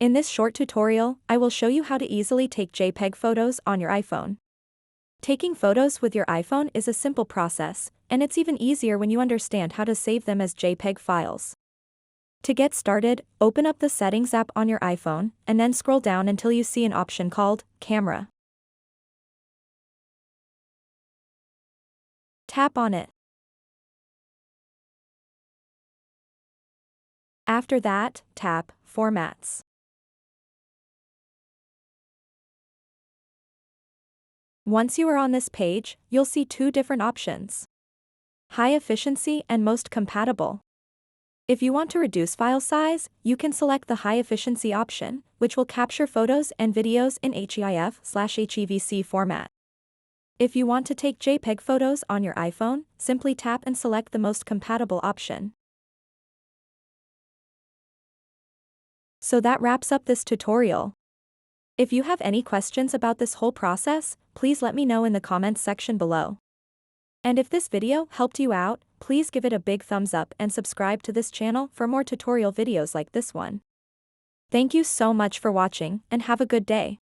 In this short tutorial, I will show you how to easily take JPEG photos on your iPhone. Taking photos with your iPhone is a simple process, and it's even easier when you understand how to save them as JPEG files. To get started, open up the Settings app on your iPhone, and then scroll down until you see an option called Camera. Tap on it. After that, tap Formats. Once you are on this page, you'll see two different options: high efficiency and most compatible. If you want to reduce file size, you can select the high efficiency option, which will capture photos and videos in HEIF/HEVC format. If you want to take JPEG photos on your iPhone, simply tap and select the most compatible option. So that wraps up this tutorial. If you have any questions about this whole process, please let me know in the comments section below. And if this video helped you out, please give it a big thumbs up and subscribe to this channel for more tutorial videos like this one. Thank you so much for watching and have a good day.